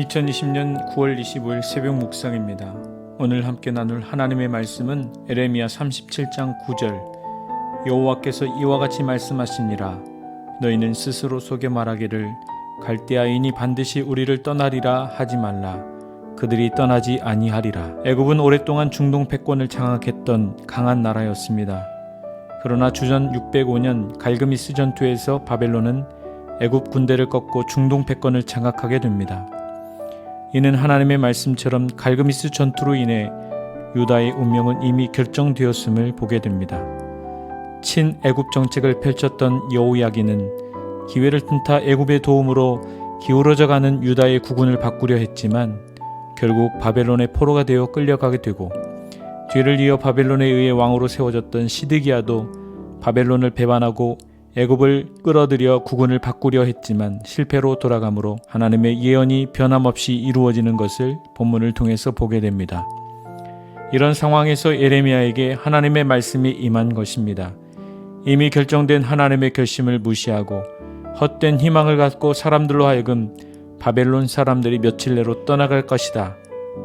2020년 9월 25일 새벽 묵상입니다. 오늘 함께 나눌 하나님의 말씀은 에레미야 37장 9절. 여호와께서 이와 같이 말씀하시니라. 너희는 스스로 속여 말하기를 갈대아인이 반드시 우리를 떠나리라 하지 말라. 그들이 떠나지 아니하리라. 애굽은 오랫동안 중동 패권을 장악했던 강한 나라였습니다. 그러나 주전 605년 갈그미스 전투에서 바벨론은 애굽 군대를 꺾고 중동 패권을 장악하게 됩니다. 이는 하나님의 말씀처럼 갈그미스 전투로 인해 유다의 운명은 이미 결정되었음을 보게 됩니다. 친애굽 정책을 펼쳤던 여호야긴은 기회를 틈타 애굽의 도움으로 기울어져가는 유다의 국운을 바꾸려 했지만 결국 바벨론의 포로가 되어 끌려가게 되고, 뒤를 이어 바벨론에 의해 왕으로 세워졌던 시드기야도 바벨론을 배반하고 애굽을 끌어들여 국운을 바꾸려 했지만 실패로 돌아가므로 하나님의 예언이 변함없이 이루어지는 것을 본문을 통해서 보게 됩니다. 이런 상황에서 에레미야에게 하나님의 말씀이 임한 것입니다. 이미 결정된 하나님의 결심을 무시하고 헛된 희망을 갖고 사람들로 하여금 바벨론 사람들이 며칠 내로 떠나갈 것이다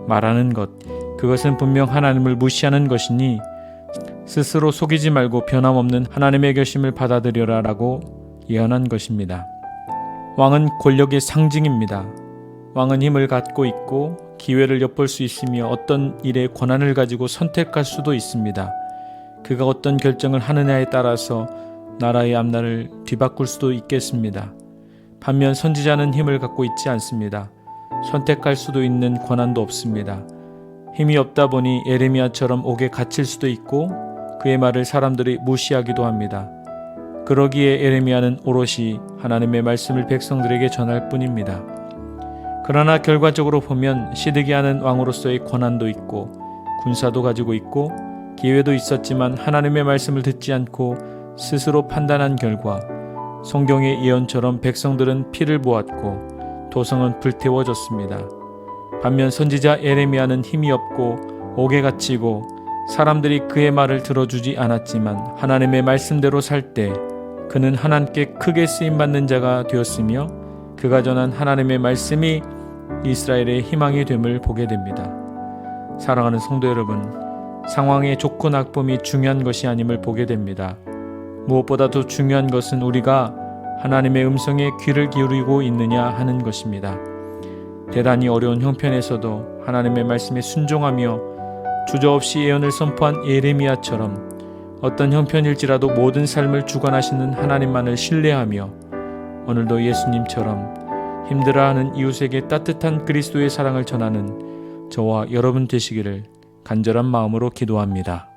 말하는 것, 그것은 분명 하나님을 무시하는 것이니 스스로 속이지 말고 변함없는 하나님의 결심을 받아들여라 라고 예언한 것입니다. 왕은 권력의 상징입니다. 왕은 힘을 갖고 있고 기회를 엿볼 수 있으며 어떤 일에 권한을 가지고 선택할 수도 있습니다. 그가 어떤 결정을 하느냐에 따라서 나라의 앞날을 뒤바꿀 수도 있겠습니다. 반면 선지자는 힘을 갖고 있지 않습니다. 선택할 수도 있는 권한도 없습니다. 힘이 없다 보니 에레미야처럼 옥에 갇힐 수도 있고 그의 말을 사람들이 무시하기도 합니다. 그러기에 에레미야는 오롯이 하나님의 말씀을 백성들에게 전할 뿐입니다. 그러나 결과적으로 보면 시드기야는 왕으로서의 권한도 있고 군사도 가지고 있고 기회도 있었지만 하나님의 말씀을 듣지 않고 스스로 판단한 결과 성경의 예언처럼 백성들은 피를 보았고 도성은 불태워졌습니다. 반면 선지자 에레미야는 힘이 없고 옥에 갇히고 사람들이 그의 말을 들어주지 않았지만 하나님의 말씀대로 살 때 그는 하나님께 크게 쓰임받는 자가 되었으며 그가 전한 하나님의 말씀이 이스라엘의 희망이 됨을 보게 됩니다. 사랑하는 성도 여러분, 상황의 좋고 나쁨이 중요한 것이 아님을 보게 됩니다. 무엇보다도 중요한 것은 우리가 하나님의 음성에 귀를 기울이고 있느냐 하는 것입니다. 대단히 어려운 형편에서도 하나님의 말씀에 순종하며 주저없이 예언을 선포한 에레미야처럼 어떤 형편일지라도 모든 삶을 주관하시는 하나님만을 신뢰하며 오늘도 예수님처럼 힘들어하는 이웃에게 따뜻한 그리스도의 사랑을 전하는 저와 여러분 되시기를 간절한 마음으로 기도합니다.